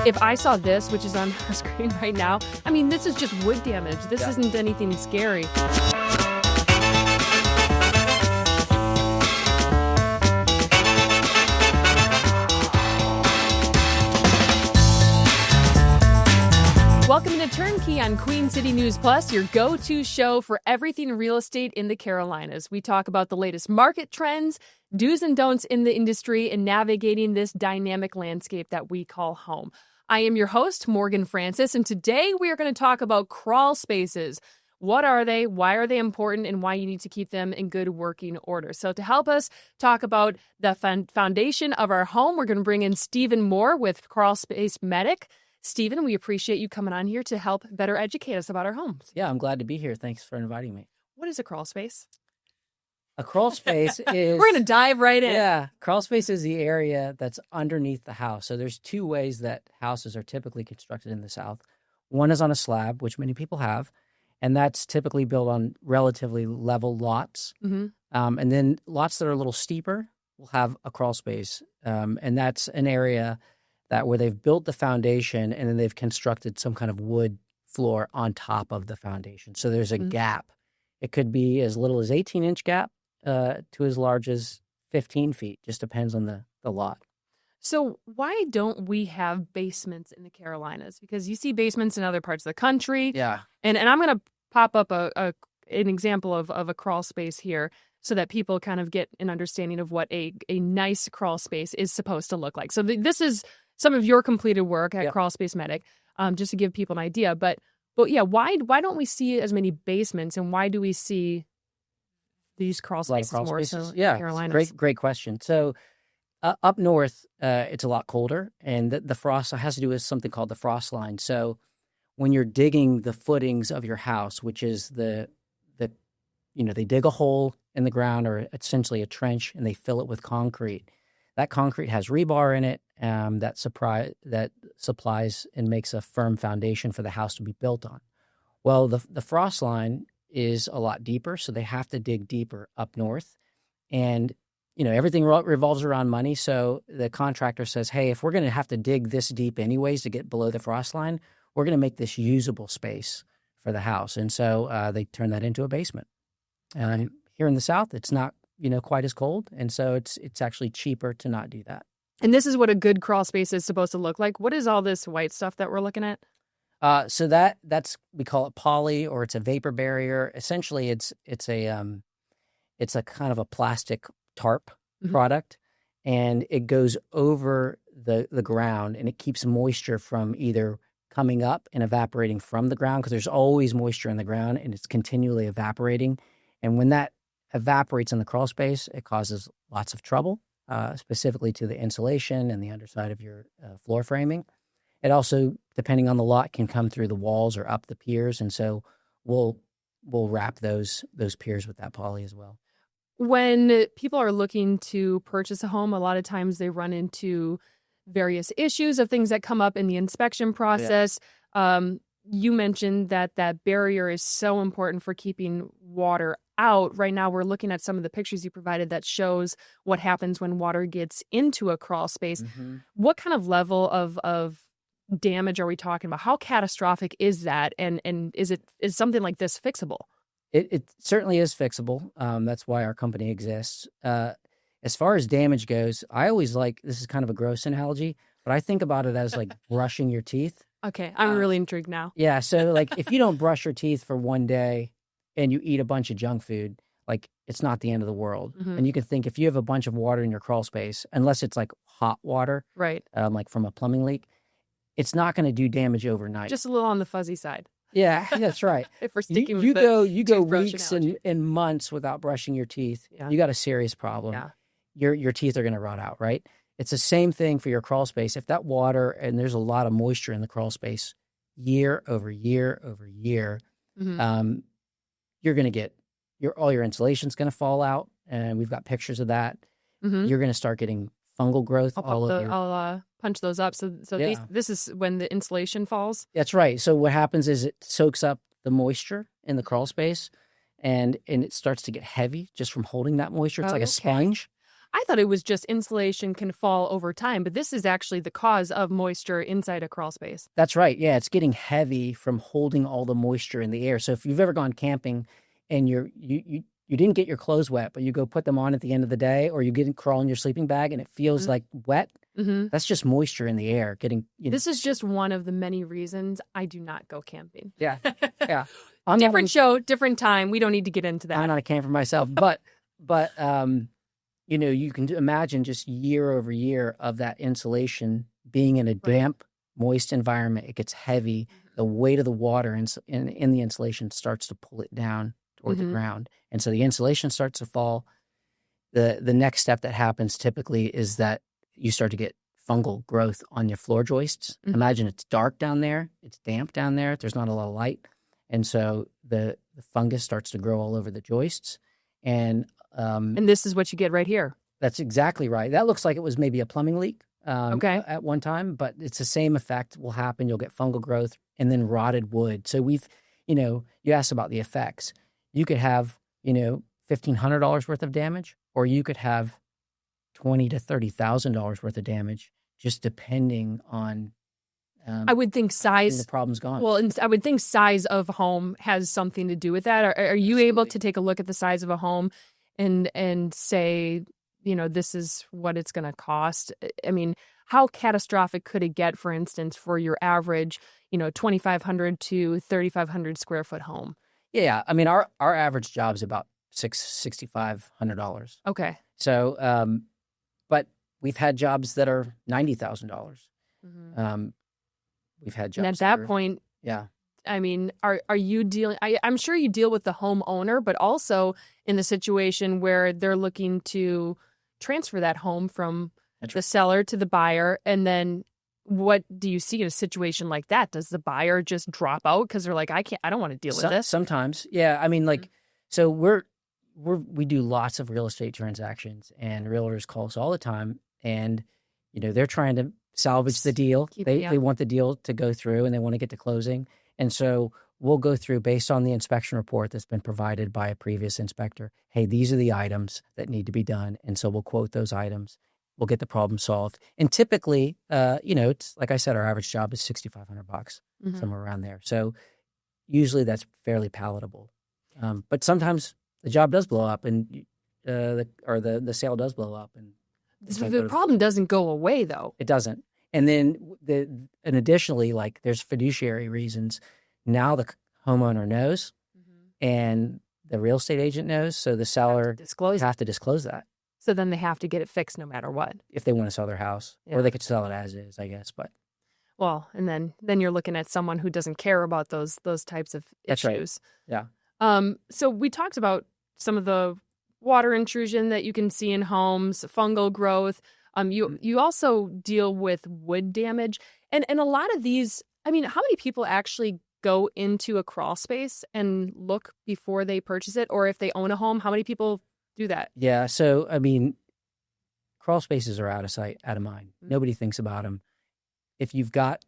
If I saw this, which is on our screen right now, I mean, this is just wood damage. This isn't anything scary. Welcome to Turnkey on Queen City News Plus, your go-to show for everything real estate in the Carolinas. We talk about the latest market trends, do's and don'ts in the industry, and navigating this dynamic landscape that we call home. I am your host, Morgan Francis, and today we are going to talk about crawl spaces. What are they? Why are they important? And why you need to keep them in good working order. So to help us talk about the foundation of our home, we're going to bring in Stephen Moore with Crawl Space Medic. Stephen, we appreciate you coming on here to help better educate us about our homes. Yeah, I'm glad to be here. Thanks for inviting me. What is a crawl space? A crawl space is... We're going to dive right in. Yeah, crawl space is the area that's underneath the house. So there's two ways that houses are typically constructed in the South. One is on a slab, which many people have, and that's typically built on relatively level lots. Mm-hmm. And then lots that are a little steeper will have a crawl space, and that's an area that where they've built the foundation and then they've constructed some kind of wood floor on top of the foundation. So there's a gap. It could be as little as 18-inch gap to as large as 15 feet. Just depends on the lot. So why don't we have basements in the Carolinas? Because you see basements in other parts of the country. Yeah. And I'm going to pop up an example of a crawl space here so that people kind of get an understanding of what a nice crawl space is supposed to look like. So this is some of your completed work at Crawl Space Medic, just to give people an idea. But yeah, why don't we see as many basements, and why do we see these crawl spaces more so in the Carolinas? Great question. So up north, it's a lot colder, and the frost has to do with something called the frost line. So when you're digging the footings of your house, which is they dig a hole in the ground or essentially a trench, and they fill it with concrete. That concrete has rebar in it that supplies and makes a firm foundation for the house to be built on. Well, the frost line is a lot deeper, so they have to dig deeper up north. And, everything revolves around money. So the contractor says, hey, if we're going to have to dig this deep anyways to get below the frost line, we're going to make this usable space for the house. And so they turn that into a basement. And here in the South, it's not quite as cold. And so it's actually cheaper to not do that. And this is what a good crawl space is supposed to look like. What is all this white stuff that we're looking at? So that's we call it poly, or it's a vapor barrier. Essentially, it's a kind of a plastic tarp product, and it goes over the ground, and it keeps moisture from either coming up and evaporating from the ground, because there's always moisture in the ground, and it's continually evaporating. And when that evaporates in the crawl space, it causes lots of trouble, specifically to the insulation and the underside of your floor framing. It also, depending on the lot, can come through the walls or up the piers, and so we'll wrap those piers with that poly as well. When people are looking to purchase a home, a lot of times they run into various issues of things that come up in the inspection process. Yeah. You mentioned that barrier is so important for keeping water out. Right now, we're looking at some of the pictures you provided that shows what happens when water gets into a crawl space. Mm-hmm. What kind of level of damage are we talking about? How catastrophic is that? And is something like this fixable? It certainly is fixable. That's why our company exists. As far as damage goes, I always this is kind of a gross analogy, but I think about it as like brushing your teeth. Okay, I'm really intrigued now. Yeah, so if you don't brush your teeth for one day and you eat a bunch of junk food, it's not the end of the world. Mm-hmm. And you can think, if you have a bunch of water in your crawl space, unless it's hot water, right? From a plumbing leak, it's not going to do damage overnight. Just a little on the fuzzy side. Yeah, that's right. If we're sticking you with you go weeks and months without brushing your teeth. Yeah. You got a serious problem. Yeah. Your teeth are going to rot out, right? It's the same thing for your crawl space. If that water, and there's a lot of moisture in the crawl space, year over year over year, mm-hmm. You're going to get all your insulation's going to fall out, and we've got pictures of that. Mm-hmm. You're going to start getting fungal growth. I'll punch those up. So this is when the insulation falls? That's right. So what happens is it soaks up the moisture in the crawl space, and it starts to get heavy just from holding that moisture. It's like a sponge. I thought it was just insulation can fall over time, but this is actually the cause of moisture inside a crawl space. That's right. Yeah, it's getting heavy from holding all the moisture in the air. So if you've ever gone camping and you didn't get your clothes wet, but you go put them on at the end of the day, or you get crawl in your sleeping bag and it feels like wet, that's just moisture in the air getting. This is just one of the many reasons I do not go camping. Yeah, yeah. Different show, different time. We don't need to get into that. I'm not a camper myself, but you can imagine just year over year of that insulation being in a damp, moist environment. It gets heavy. The weight of the water in the insulation starts to pull it down toward the ground. And so the insulation starts to fall. The next step that happens typically is that you start to get fungal growth on your floor joists. Imagine it's dark down there. It's damp down there. There's not a lot of light. And so the fungus starts to grow all over the joists. And this is what you get right here. That's exactly right. That looks like it was maybe a plumbing leak at one time, but it's the same effect will happen. You'll get fungal growth and then rotted wood. So you asked about the effects. You could have, $1,500 worth of damage, or you could have $20,000 to $30,000 worth of damage, just depending on. I would think size. The problem's gone. Well, and I would think size of home has something to do with that. Are you able to take a look at the size of a home and say, this is what it's going to cost? I mean, how catastrophic could it get, for instance, for your average, 2,500 to 3,500 square foot home? Yeah, I mean, our average job is about $6,500. Okay. So, but we've had jobs that are $90,000. We've had jobs. And at that point, yeah. I mean, are you dealing? I'm sure you deal with the homeowner, but also in the situation where they're looking to transfer that home from the seller to the buyer, and then what do you see in a situation like that? Does the buyer just drop out because they're like, I don't want to deal with this? Sometimes, yeah. I mean, so we do lots of real estate transactions, and realtors call us all the time, and they're trying to salvage the deal. They want the deal to go through, and they want to get to closing. And so we'll go through based on the inspection report that's been provided by a previous inspector. Hey, these are the items that need to be done, and so we'll quote those items. We'll get the problem solved. And typically, it's like I said, our average job is $6,500, somewhere around there. So usually that's fairly palatable. But sometimes the job does blow up, and the sale does blow up, and the problem doesn't go away, though. It doesn't. And then additionally, there's fiduciary reasons. Now the homeowner knows, and the real estate agent knows, so the seller have to disclose that. So then they have to get it fixed no matter what. If they want to sell their house, or they could sell it as is, I guess. But and then you're looking at someone who doesn't care about those types of issues. That's right. Yeah. So we talked about some of the water intrusion that you can see in homes, fungal growth. You also deal with wood damage, and a lot of these. I mean, how many people actually go into a crawl space and look before they purchase it, or if they own a home, how many people do that? Yeah. So, I mean, crawl spaces are out of sight, out of mind. Nobody thinks about them. If you've got,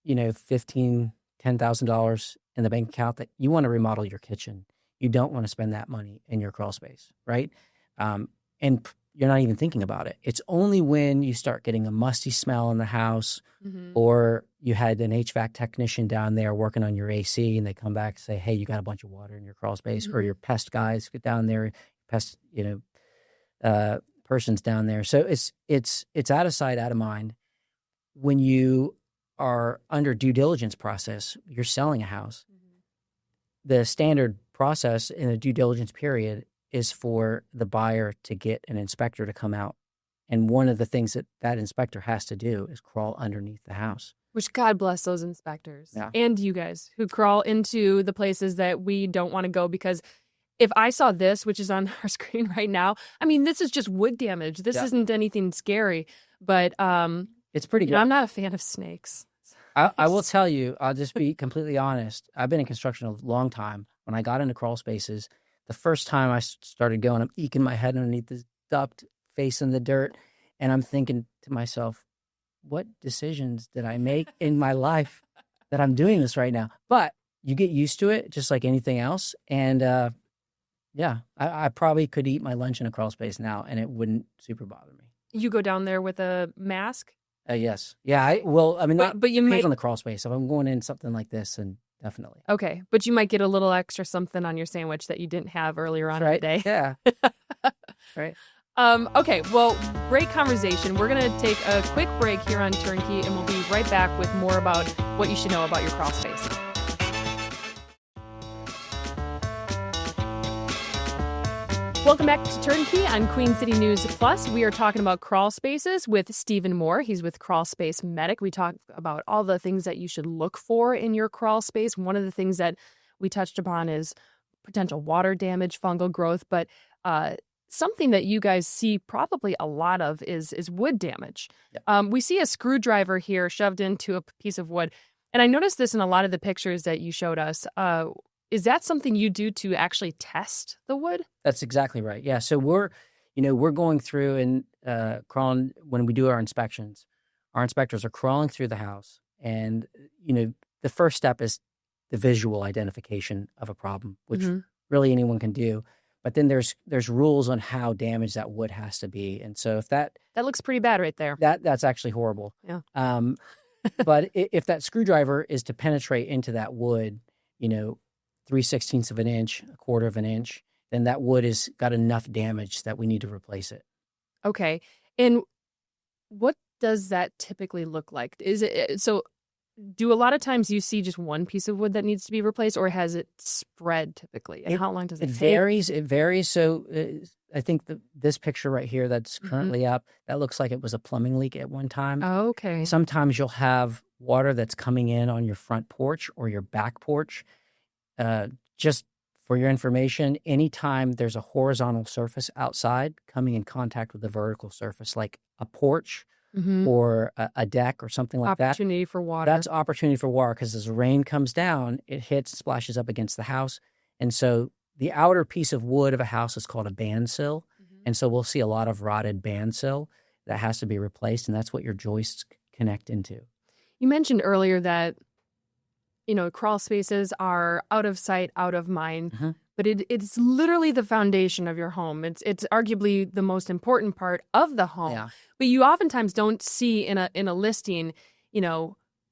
$15,000, $10,000 in the bank account that you want to remodel your kitchen, you don't want to spend that money in your crawl space, right? And you're not even thinking about it. It's only when you start getting a musty smell in the house, or you had an HVAC technician down there working on your AC, and they come back and say, hey, you got a bunch of water in your crawl space, or your pest guys get down there, pest, person's down there. So it's out of sight, out of mind. When you are under due diligence process, you're selling a house. The standard process in a due diligence period is for the buyer to get an inspector to come out. And one of the things that inspector has to do is crawl underneath the house. Which, God bless those inspectors and you guys who crawl into the places that we don't want to go, because if I saw this, which is on our screen right now, I mean, this is just wood damage. This isn't anything scary, but it's pretty good. I'm not a fan of snakes. I will tell you, I'll just be completely honest. I've been in construction a long time. When I got into crawl spaces, the first time I started going, I'm eking my head underneath this duct, face in the dirt, and I'm thinking to myself, what decisions did I make in my life that I'm doing this right now? But you get used to it, just like anything else, and Yeah, I probably could eat my lunch in a crawl space now, and it wouldn't super bother me. You go down there with a mask? Yes. Yeah, I mean, not But you depends might on the crawl space. If I'm going in something like this, then definitely. okay, but you might get a little extra something on your sandwich that you didn't have earlier on in the day. Yeah. Right. Okay, well, great conversation. We're going to take a quick break here on Turnkey, and we'll be right back with more about what you should know about your crawl space. Welcome back to Turnkey on Queen City News Plus. We are talking about crawl spaces with Stephen Moore. He's with Crawl Space Medic. We talk about all the things that you should look for in your crawl space. One of the things that we touched upon is potential water damage, fungal growth, but something that you guys see probably a lot of is wood damage. Yep. We see a screwdriver here shoved into a piece of wood, and I noticed this in a lot of the pictures that you showed us. Is that something you do to actually test the wood? That's exactly right. Yeah. So we're going through and crawling when we do our inspections. Our inspectors are crawling through the house, and the first step is the visual identification of a problem, which really anyone can do. But then there's rules on how damaged that wood has to be, and so if that looks pretty bad right there. That's actually horrible. Yeah. But if that screwdriver is to penetrate into that wood, 3/16 of an inch, 1/4 of an inch, then that wood has got enough damage that we need to replace it. Okay. And what does that typically look like? Is it so? Do a lot of times you see just one piece of wood that needs to be replaced, or has it spread typically? And how long does it take? Varies. It varies. So I think this picture right here that's currently up, that looks like it was a plumbing leak at one time. Oh, okay. Sometimes you'll have water that's coming in on your front porch or your back porch. Just for your information, anytime there's a horizontal surface outside coming in contact with the vertical surface, like a porch or a deck or something like that. Opportunity for water. That's opportunity for water, because as the rain comes down, it hits, splashes up against the house. And so the outer piece of wood of a house is called a bandsill. And so we'll see a lot of rotted bandsill that has to be replaced, and that's what your joists connect into. You mentioned earlier that crawl spaces are out of sight, out of mind, but it's literally the foundation of your home. It's arguably the most important part of the home. Yeah. But you oftentimes don't see in a listing,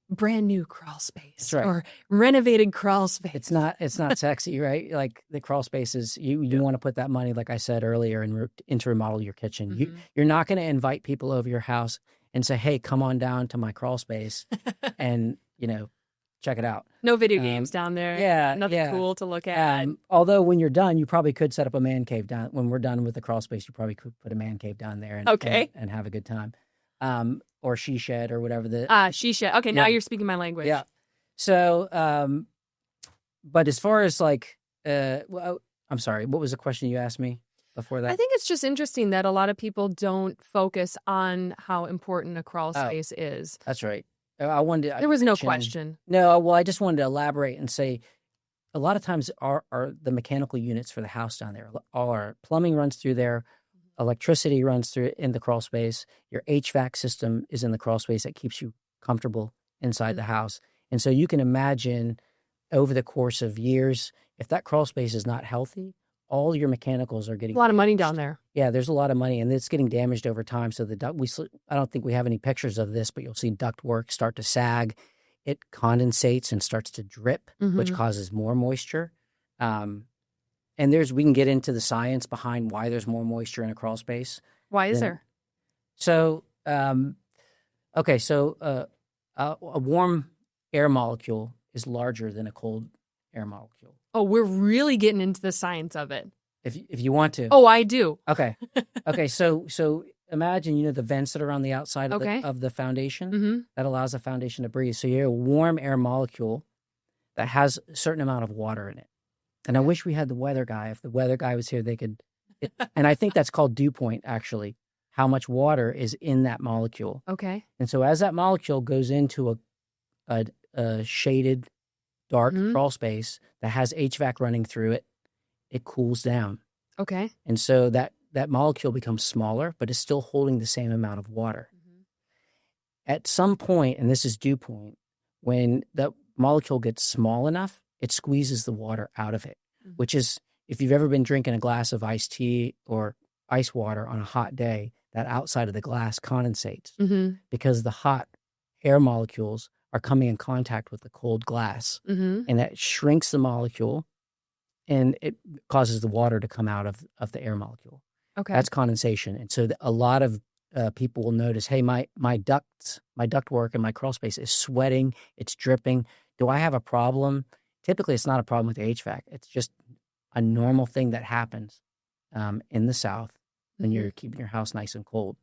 brand new crawl space or renovated crawl space. It's not sexy, right? Like the crawl spaces, you want to put that money, like I said earlier, into remodel your kitchen. You're not going to invite people over your house and say, "Hey, come on down to my crawl space," and check it out. No video games down there. Yeah. Nothing cool to look at. Although when you're done, you probably could set up a man cave down. When we're done with the crawl space, you probably could put a man cave down there and have a good time. Or she shed or whatever she shed. Okay, now you're speaking my language. Yeah. So, but as far as I'm sorry, what was the question you asked me before that? I think it's just interesting that a lot of people don't focus on how important a crawl space is. That's right. I wanted. There was no question. No, well, I just wanted to elaborate and say, a lot of times are the mechanical units for the house down there. All our plumbing runs through there, electricity runs through in the crawl space. Your HVAC system is in the crawl space that keeps you comfortable inside the house. And so you can imagine, over the course of years, if that crawl space is not healthy, all your mechanicals are getting a lot of money down there. Yeah, there's a lot of money, and it's getting damaged over time. So I don't think we have any pictures of this, but you'll see ductwork start to sag. It condensates and starts to drip, which causes more moisture. And we can get into the science behind why there's more moisture in a crawl space. Why is there? So, a warm air molecule is larger than a cold air molecule. Oh, we're really getting into the science of it. If you want to. Oh, I do. Okay. So imagine, the vents that are on the outside of the foundation that allows the foundation to breathe. So you have a warm air molecule that has a certain amount of water in it. And I wish we had the weather guy. If the weather guy was here, they could. And I think that's called dew point, actually, how much water is in that molecule. Okay. And so as that molecule goes into a shaded, dark crawl space that has HVAC running through it, it cools down. Okay. And so that molecule becomes smaller, but is still holding the same amount of water. At some point, and this is dew point, when the molecule gets small enough, it squeezes the water out of it, which is if you've ever been drinking a glass of iced tea or ice water on a hot day, that outside of the glass condensates because the hot air molecules are coming in contact with the cold glass, and that shrinks the molecule, and it causes the water to come out of the air molecule. Okay. That's condensation. And so a lot of people will notice, hey, my ductwork and my crawl space is sweating, it's dripping. Do I have a problem? Typically, it's not a problem with the HVAC. It's just a normal thing that happens in the South when you're keeping your house nice and cold.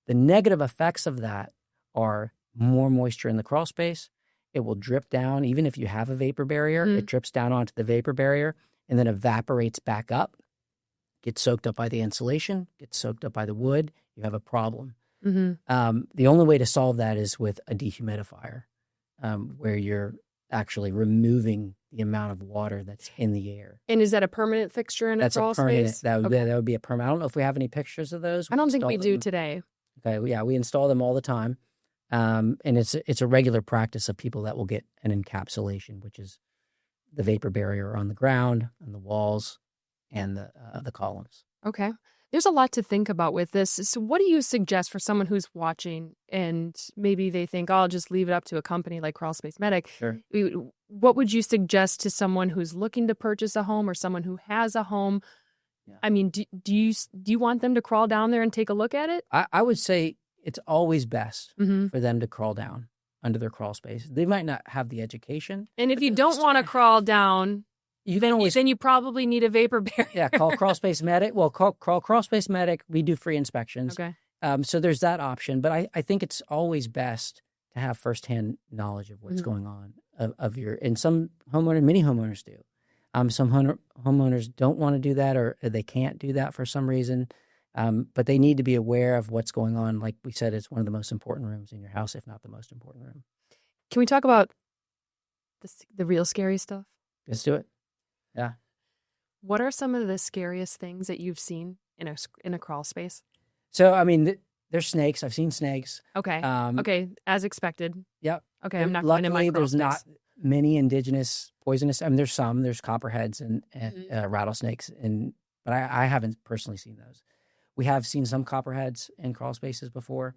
The negative effects of that are more moisture in the crawl space. It will drip down. Even if you have a vapor barrier, it drips down onto the vapor barrier and then evaporates back up, gets soaked up by the insulation, gets soaked up by the wood. You have a problem. The only way to solve that is with a dehumidifier, where you're actually removing the amount of water that's in the air. And is that a permanent fixture in a crawl space? That would be a permanent. I don't know if we have any pictures of those. I don't think we do today. Okay, yeah, we install them all the time. And it's a regular practice of people that will get an encapsulation, which is the vapor barrier on the ground, on the walls, and the columns. Okay. There's a lot to think about with this. So what do you suggest for someone who's watching and maybe they think, oh, I'll just leave it up to a company like Crawl Space Medic? Sure. What would you suggest to someone who's looking to purchase a home or someone who has a home? Yeah. I mean, do you want them to crawl down there and take a look at it? I would say it's always best for them to crawl down under their crawl space. They might not have the education. And if you don't want to crawl down, then you probably need a vapor barrier. Yeah, call Crawl Space Medic. Well, call Crawl Space Medic. We do free inspections. Okay. So there's that option. But I think it's always best to have firsthand knowledge of what's going on of your. And some many homeowners do. Some homeowners don't want to do that, or they can't do that for some reason. But they need to be aware of what's going on. Like we said, it's one of the most important rooms in your house, if not the most important room. Can we talk about the real scary stuff? Let's do it. Yeah. What are some of the scariest things that you've seen in a crawl space? So, I mean, there's snakes. I've seen snakes. Okay. Okay, as expected. Yep. Okay, I'm not going in my crawl there's space. Not many indigenous poisonous. I mean, there's some. There's copperheads and rattlesnakes, but I haven't personally seen those. We have seen some copperheads in crawl spaces before.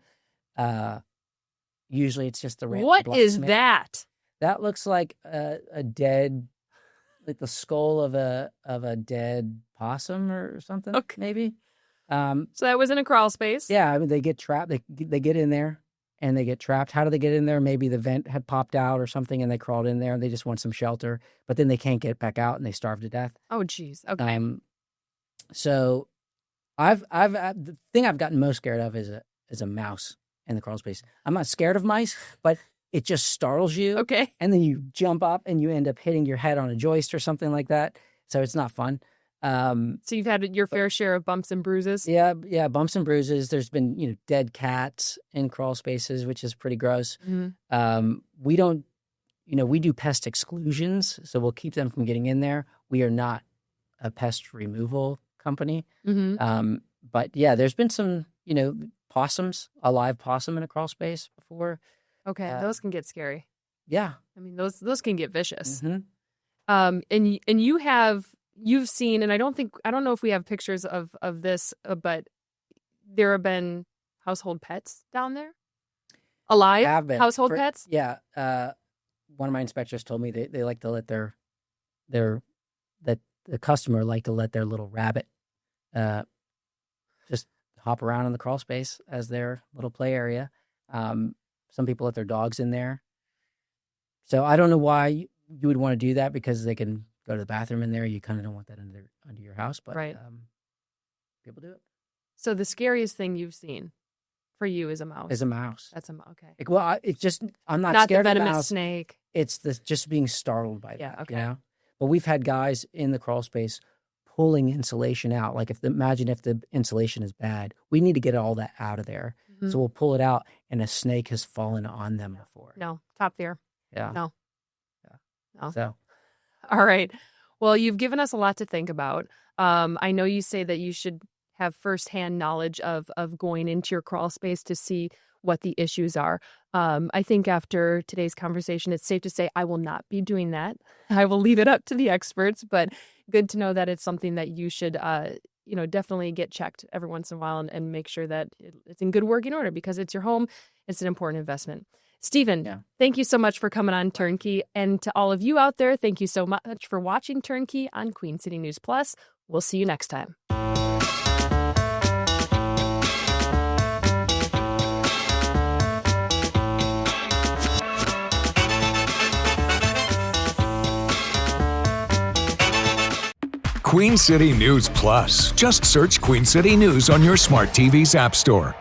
Usually, it's just the random. What is that? That looks like a dead, like the skull of a dead possum or something. Okay. Maybe. So that was in a crawl space. Yeah, I mean, they get trapped. They get in there and they get trapped. How do they get in there? Maybe the vent had popped out or something, and they crawled in there and they just want some shelter. But then they can't get back out and they starve to death. Oh, geez. Okay. So, the thing I've gotten most scared of is a mouse in the crawl space. I'm not scared of mice, but it just startles you. Okay. And then you jump up and you end up hitting your head on a joist or something like that. So it's not fun. So you've had your fair share of bumps and bruises? Yeah, bumps and bruises. There's been, dead cats in crawl spaces, which is pretty gross. We don't, we do pest exclusions, so we'll keep them from getting in there. We are not a pest removal company. But yeah, there's been some, possums, a live possum in a crawl space before. Okay, those can get scary. Yeah. I mean, those can get vicious. Mm-hmm. And you've seen, and I don't know if we have pictures of this, but there have been household pets down there? Alive? Have been. Household pets? Yeah. One of my inspectors told me they like to let the customer like to let their little rabbit just hop around in the crawl space as their little play area. Some people let their dogs in there. So I don't know why you would want to do that, because they can go to the bathroom in there. You kind of don't want that under your house, but right. People do it. So the scariest thing you've seen for you is a mouse. Is a mouse. That's a mouse. Okay. Well, it's just I'm not the scared of a venomous mouse. Snake. It's just being startled by that. Yeah. Okay. But we've had guys in the crawl space pulling insulation out. Like imagine if the insulation is bad, we need to get all that out of there. So we'll pull it out, and a snake has fallen on them before. No, top fear. Yeah. No. So, all right. Well, you've given us a lot to think about. I know you say that you should have firsthand knowledge of going into your crawl space to see what the issues are. I think after today's conversation, it's safe to say I will not be doing that. I will leave it up to the experts, but good to know that it's something that you should, definitely get checked every once in a while and make sure that it's in good working order because it's your home. It's an important investment. Stephen, Thank you so much for coming on Turnkey. And to all of you out there, thank you so much for watching Turnkey on Queen City News Plus. We'll see you next time. Queen City News Plus. Just search Queen City News on your smart TV's app store.